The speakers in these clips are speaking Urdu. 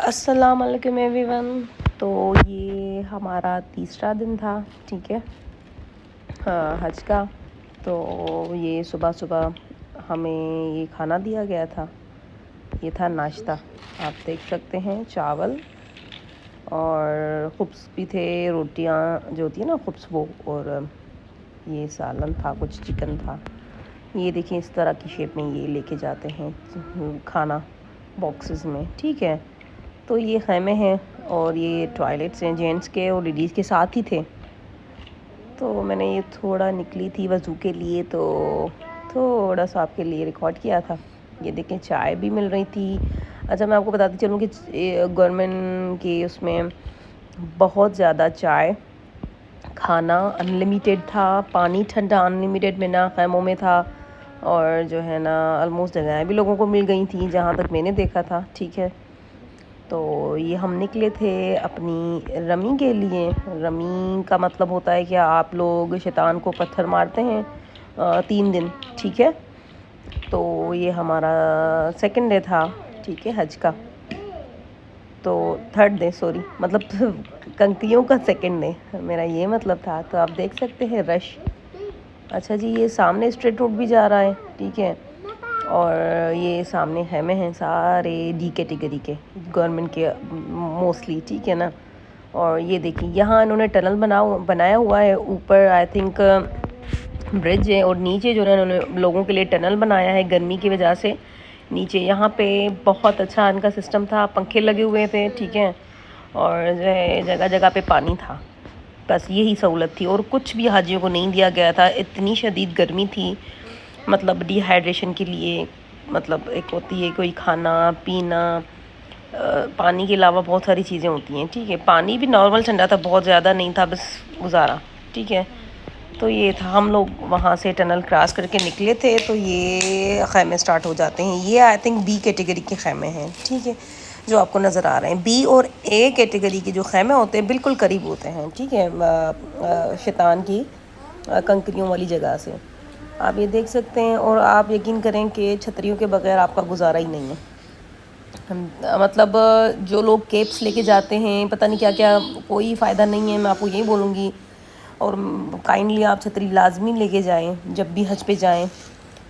السلام علیکم ایوری ون. تو یہ ہمارا تیسرا دن تھا, ٹھیک ہے, حج کا. تو یہ صبح صبح ہمیں یہ کھانا دیا گیا تھا. یہ تھا ناشتہ, آپ دیکھ سکتے ہیں, چاول اور خبز بھی تھے, روٹیاں جو ہوتی ہیں نا خبز وہ, اور یہ سالن تھا, کچھ چکن تھا. یہ دیکھیں اس طرح کی شیپ میں یہ لے کے جاتے ہیں کھانا باکسز میں, ٹھیک ہے. تو یہ خیمے ہیں اور یہ ٹوائلٹس ہیں جینٹس کے اور لیڈیز کے ساتھ ہی تھے. تو میں نے یہ تھوڑا نکلی تھی وضو کے لیے تو تھوڑا سا آپ کے لیے ریکارڈ کیا تھا. یہ دیکھیں چائے بھی مل رہی تھی. اچھا میں آپ کو بتاتی چلوں کہ گورنمنٹ کی اس میں بہت زیادہ چائے, کھانا ان لمیٹیڈ تھا, پانی ٹھنڈا ان لمیٹیڈ میں نا خیموں میں تھا, اور جو ہے نا آلموسٹ جگہیں بھی لوگوں کو مل گئی تھیں جہاں تک میں نے دیکھا تھا, ٹھیک ہے. تو یہ ہم نکلے تھے اپنی رمی کے لیے. رمی کا مطلب ہوتا ہے کہ آپ لوگ شیطان کو پتھر مارتے ہیں 3 دن, ٹھیک ہے. تو یہ ہمارا سیکنڈ ڈے تھا, ٹھیک ہے, حج کا. تو تھرڈ ڈے, سوری, مطلب کنکریوں کا سیکنڈ ڈے میرا یہ مطلب تھا. تو آپ دیکھ سکتے ہیں رش. اچھا جی, یہ سامنے اسٹریٹ روڈ بھی جا رہا ہے, ٹھیک ہے. اور یہ سامنے خیمے ہیں سارے ڈی کیٹیگری کے, گورنمنٹ کے موسٹلی, ٹھیک ہے نا. اور یہ دیکھیں یہاں انہوں نے ٹنل بنایا ہوا ہے, اوپر آئی تھنک برج ہے, اور نیچے جو ہے انہوں نے لوگوں کے لیے ٹنل بنایا ہے گرمی کی وجہ سے. نیچے یہاں پہ بہت اچھا ان کا سسٹم تھا, پنکھے لگے ہوئے تھے, ٹھیک ہے. اور جو ہے جگہ جگہ پہ پانی تھا, بس یہی سہولت تھی. اور کچھ بھی حاجیوں کو نہیں دیا گیا تھا, اتنی شدید گرمی تھی. مطلب ڈی ہائیڈریشن کے لیے, مطلب ایک ہوتی ہے کوئی کھانا پینا, پانی کے علاوہ بہت ساری چیزیں ہوتی ہیں, ٹھیک ہے. پانی بھی نارمل ٹھنڈا تھا, بہت زیادہ نہیں تھا, بس گزارا, ٹھیک ہے. تو یہ تھا, ہم لوگ وہاں سے ٹنل کراس کر کے نکلے تھے. تو یہ خیمے سٹارٹ ہو جاتے ہیں. یہ آئی تھنک بی کیٹیگری کے خیمے ہیں, ٹھیک ہے, جو آپ کو نظر آ رہے ہیں. بی اور اے کیٹیگری کے جو خیمے ہوتے ہیں بالکل قریب ہوتے ہیں, ٹھیک ہے, شیطان کی کنکریوں والی جگہ سے. آپ یہ دیکھ سکتے ہیں. اور آپ یقین کریں کہ چھتریوں کے بغیر آپ کا گزارا ہی نہیں ہے. مطلب جو لوگ کیپس لے کے جاتے ہیں پتہ نہیں کیا کیا, کوئی فائدہ نہیں ہے, میں آپ کو یہی بولوں گی. اور کائنڈلی آپ چھتری لازمی لے کے جائیں جب بھی حج پہ جائیں,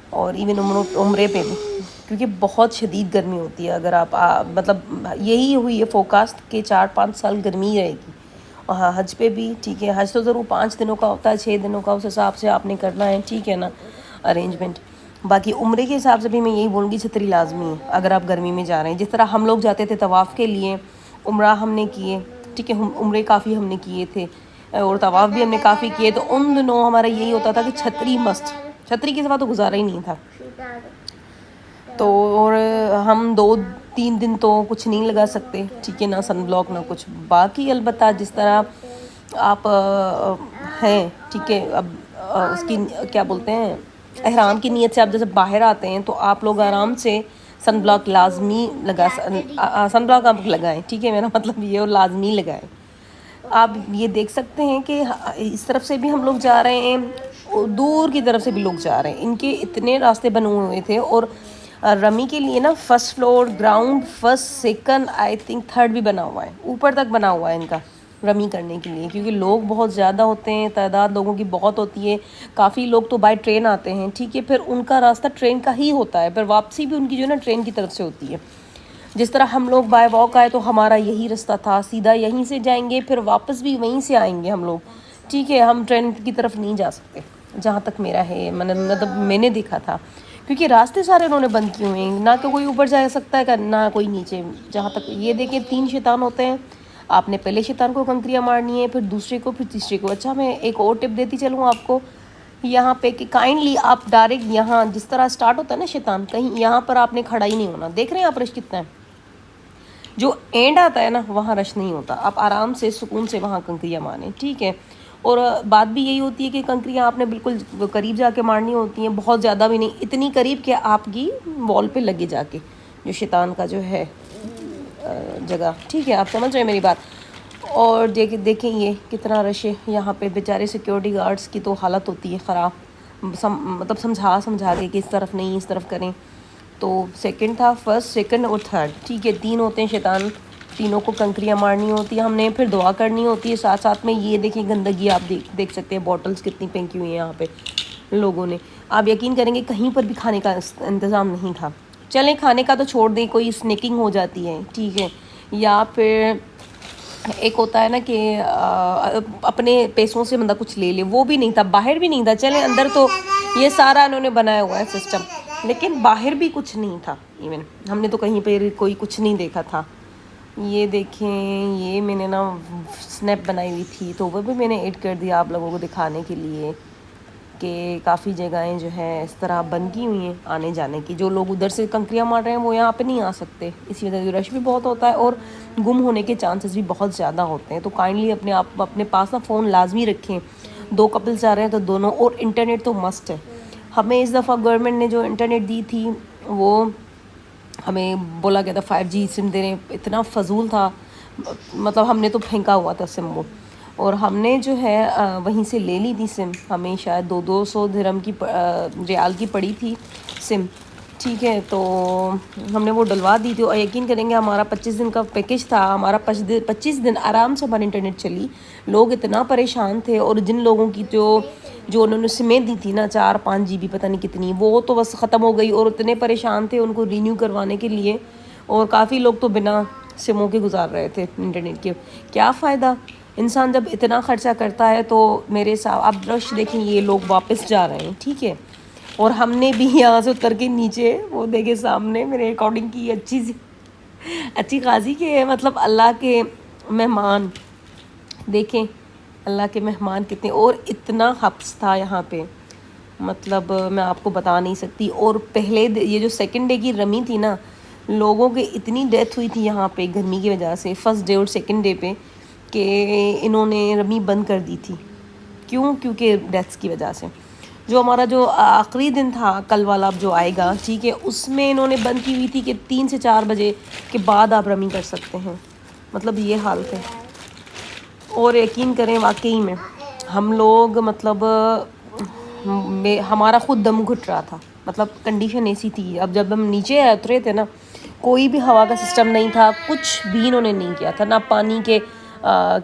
اور ایون عمرے پہ بھی, کیونکہ بہت شدید گرمی ہوتی ہے. اگر آپ مطلب یہی ہوئی ہے فوکاسٹ کہ 4-5 سال گرمی ہی رہے گی. اور ہاں حج پہ بھی, ٹھیک ہے, حج تو ضرور 5 دنوں کا ہوتا ہے, 6 دنوں کا, اس حساب سے آپ نے کرنا ہے, ٹھیک ہے نا, ارینجمنٹ. باقی عمرے کے حساب سے بھی میں یہی بولوں گی چھتری لازمی ہے اگر آپ گرمی میں جا رہے ہیں. جس طرح ہم لوگ جاتے تھے طواف کے لیے, عمرہ ہم نے کیے, ٹھیک ہے, عمرے کافی ہم نے کیے تھے, اور طواف بھی ہم نے کافی کیے. تو ان دنوں ہمارا یہی ہوتا تھا کہ چھتری مسٹ, چھتری کے سوا تو گزارا ہی نہیں تھا. تو اور ہم 2-3 دن تو کچھ نہیں لگا سکتے, ٹھیک ہے, نہ سن بلاک نہ کچھ. باقی البتہ جس طرح آپ ہیں, ٹھیک ہے, اب اس کی کیا بولتے ہیں, احرام کی نیت سے آپ جیسے باہر آتے ہیں تو آپ لوگ آرام سے سن بلاک لازمی سن بلاک آپ لگائیں, ٹھیک ہے, میرا مطلب یہ, اور لازمی لگائیں. آپ یہ دیکھ سکتے ہیں کہ اس طرف سے بھی ہم لوگ جا رہے ہیں, دور کی طرف سے بھی لوگ جا رہے ہیں. ان کے اتنے راستے بنے ہوئے تھے. اور رمی کے لیے نا first floor, ground, first, second, I think third بھی بنا ہوا ہے, اوپر تک بنا ہوا ہے ان کا رمی کرنے کے لیے, کیونکہ لوگ بہت زیادہ ہوتے ہیں, تعداد لوگوں کی بہت ہوتی ہے. کافی لوگ تو بائی ٹرین آتے ہیں, ٹھیک ہے, پھر ان کا راستہ ٹرین کا ہی ہوتا ہے, پھر واپسی بھی ان کی جو ہے نا ٹرین کی طرف سے ہوتی ہے. جس طرح ہم لوگ بائی واک آئے تو ہمارا یہی راستہ تھا, سیدھا یہیں سے جائیں گے, پھر واپس بھی وہیں سے آئیں گے ہم لوگ, ٹھیک ہے. ہم ٹرین کی طرف نہیں جا سکتے جہاں تک میرا ہے, مطلب میں نے دیکھا تھا, کیونکہ راستے سارے انہوں نے بند کیے ہوئے ہیں, نہ کہ کوئی اوپر جا سکتا ہے نہ کوئی نیچے. جہاں تک یہ دیکھیں 3 شیطان ہوتے ہیں, آپ نے پہلے شیطان کو کنکریاں مارنی ہے, پھر دوسرے کو, پھر تیسرے کو. اچھا میں ایک اور ٹپ دیتی چلوں آپ کو یہاں پہ کہ کائنڈلی آپ ڈائریکٹ یہاں جس طرح سٹارٹ ہوتا ہے نا شیطان, کہیں یہاں پر آپ نے کھڑا ہی نہیں ہونا. دیکھ رہے ہیں آپ رش کتنا ہے, جو اینڈ آتا ہے نا وہاں رش نہیں ہوتا. آپ آرام سے سکون سے وہاں کنکریاں ماریں, ٹھیک ہے. اور بات بھی یہی ہوتی ہے کہ کنکریاں آپ نے بالکل قریب جا کے مارنی ہوتی ہیں, بہت زیادہ بھی نہیں, اتنی قریب کہ آپ کی وال پہ لگے جا کے, جو شیطان کا جو ہے جگہ, ٹھیک ہے, آپ سمجھ رہے ہیں میری بات. اور دیکھیں یہ کتنا رش ہے یہاں پہ. بیچارے سیکیورٹی گارڈز کی تو حالت ہوتی ہے خراب, مطلب سمجھا کے کہ اس طرف نہیں, اس طرف کریں. تو سیکنڈ تھا, فرسٹ, سیکنڈ اور تھرڈ, ٹھیک ہے, 3 ہوتے ہیں شیطان. تینوں کو کنکریاں مارنی ہوتی ہیں ہم نے، پھر دعا کرنی ہوتی ہے ساتھ ساتھ میں. یہ دیکھیں گندگی آپ دیکھ سکتے ہیں، بوٹلز کتنی پھینکی ہوئی ہیں یہاں پہ لوگوں نے. آپ یقین کریں گے کہیں پر بھی کھانے کا انتظام نہیں تھا. چلیں کھانے کا تو چھوڑ دیں، کوئی اسنیکنگ ہو جاتی ہے ٹھیک ہے، یا پھر ایک ہوتا ہے نا کہ اپنے پیسوں سے بندہ کچھ لے لے، وہ بھی نہیں تھا، باہر بھی نہیں تھا. چلیں اندر تو یہ سارا انہوں نے بنایا ہوا ہے سسٹم، لیکن باہر بھی کچھ نہیں تھا. ایون ہم نے تو کہیں پہ کوئی کچھ نہیں دیکھا تھا. یہ دیکھیں، یہ میں نے نا سنیپ بنائی ہوئی تھی تو وہ بھی میں نے ایڈ کر دیا آپ لوگوں کو دکھانے کے لیے کہ کافی جگہیں جو ہے اس طرح بند کی ہوئی ہیں آنے جانے کی. جو لوگ ادھر سے کنکریاں مار رہے ہیں وہ یہاں پہ نہیں آ سکتے، اسی وجہ سے رش بھی بہت ہوتا ہے اور گم ہونے کے چانسز بھی بہت زیادہ ہوتے ہیں. تو کائنڈلی اپنے پاس نا فون لازمی رکھیں. 2 کپلز جا رہے ہیں تو دونوں، اور انٹرنیٹ تو مسٹ ہے. ہمیں اس دفعہ گورنمنٹ نے جو انٹرنیٹ دی تھی وہ ہمیں بولا گیا تھا 5G سم دینے، اتنا فضول تھا، مطلب ہم نے تو پھینکا ہوا تھا سم وہ. اور ہم نے جو ہے وہیں سے لے لی تھی سم، ہمیں شاید 200 درہم کی ریال کی پڑی تھی سم ٹھیک ہے. تو ہم نے وہ ڈلوا دی تھی اور یقین کریں گے ہمارا 25 دن کا پیکیج تھا، ہمارا 25 دن آرام سے ہماری انٹرنیٹ چلی. لوگ اتنا پریشان تھے، اور جن لوگوں کی جو انہوں نے سمیں دی تھی نا 4-5 GB پتہ نہیں کتنی، وہ تو بس ختم ہو گئی، اور اتنے پریشان تھے ان کو رینیو کروانے کے لیے. اور کافی لوگ تو بنا سموں کے گزار رہے تھے انٹرنیٹ کے. کیا فائدہ، انسان جب اتنا خرچہ کرتا ہے تو میرے ساتھ اب رش دیکھیں، یہ لوگ واپس جا رہے ہیں ٹھیک ہے. اور ہم نے بھی یہاں سے اتر کے نیچے وہ دیکھے سامنے میرے ریکارڈنگ کی اچھی خاصی کہ مطلب اللہ کے مہمان دیکھیں، اللہ کے مہمان کتنے، اور اتنا حبس تھا یہاں پہ مطلب میں آپ کو بتا نہیں سکتی. اور پہلے یہ جو سیکنڈ ڈے کی رمی تھی نا، لوگوں کے اتنی ڈیتھ ہوئی تھی یہاں پہ گرمی کی وجہ سے فرسٹ ڈے اور سیکنڈ ڈے پہ کہ انہوں نے رمی بند کر دی تھی. کیونکہ ڈیتھس کی وجہ سے. جو ہمارا جو آخری دن تھا کل والا اب جو آئے گا ٹھیک ہے، اس میں انہوں نے بند کی ہوئی تھی کہ 3 سے 4 بجے کے بعد آپ رمی کر سکتے ہیں. مطلب یہ حالت ہے. اور یقین کریں واقعی میں ہم لوگ مطلب ہمارا خود دم گھٹ رہا تھا، مطلب کنڈیشن ایسی تھی. اب جب ہم نیچے اترے تھے نا، کوئی بھی ہوا کا سسٹم نہیں تھا، کچھ بھی انہوں نے نہیں کیا تھا. نہ پانی کے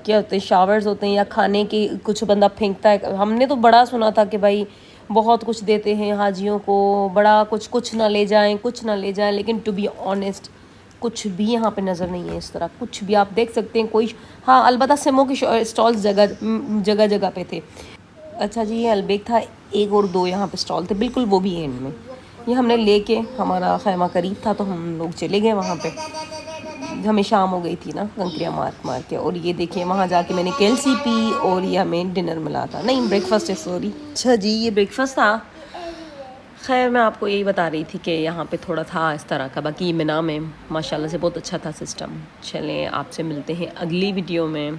کیا ہوتے ہیں شاورز ہوتے ہیں، یا کھانے کے کچھ بندہ پھینکتا ہے. ہم نے تو بڑا سنا تھا کہ بھائی بہت کچھ دیتے ہیں حاجیوں کو، بڑا کچھ نہ لے جائیں، لیکن ٹو بی آنیسٹ کچھ بھی یہاں پہ نظر نہیں ہے اس طرح. کچھ بھی آپ دیکھ سکتے ہیں کوئی، ہاں البتہ سموں کے اسٹالز جگہ پہ تھے. اچھا جی، یہ البیک تھا، 1 اور 2 یہاں پہ اسٹال تھے بالکل وہ بھی اینڈ میں. یہ ہم نے لے کے، ہمارا خیمہ قریب تھا تو ہم لوگ چلے گئے وہاں پہ. ہمیں شام ہو گئی تھی نا کنکریاں مار کے. اور یہ دیکھیں وہاں جا کے میں نے کیلسی پی، اور یہ ہمیں ڈنر ملا تھا، نہیں بریک فاسٹ ہے سوری. اچھا جی، یہ بریک فاسٹ تھا. خیر میں آپ کو یہی بتا رہی تھی کہ یہاں پہ تھوڑا تھا اس طرح کا، باقی منا میں ماشاءاللہ سے بہت اچھا تھا سسٹم. چلیں آپ سے ملتے ہیں اگلی ویڈیو میں،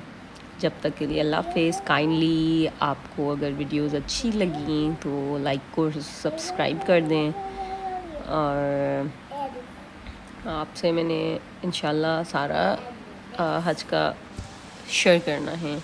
جب تک کے لیے اللہ حافظ. کائنڈلی آپ کو اگر ویڈیوز اچھی لگیں تو لائک کو سبسکرائب کر دیں، اور آپ سے میں نے انشاءاللہ سارا حج کا شیئر کرنا ہے.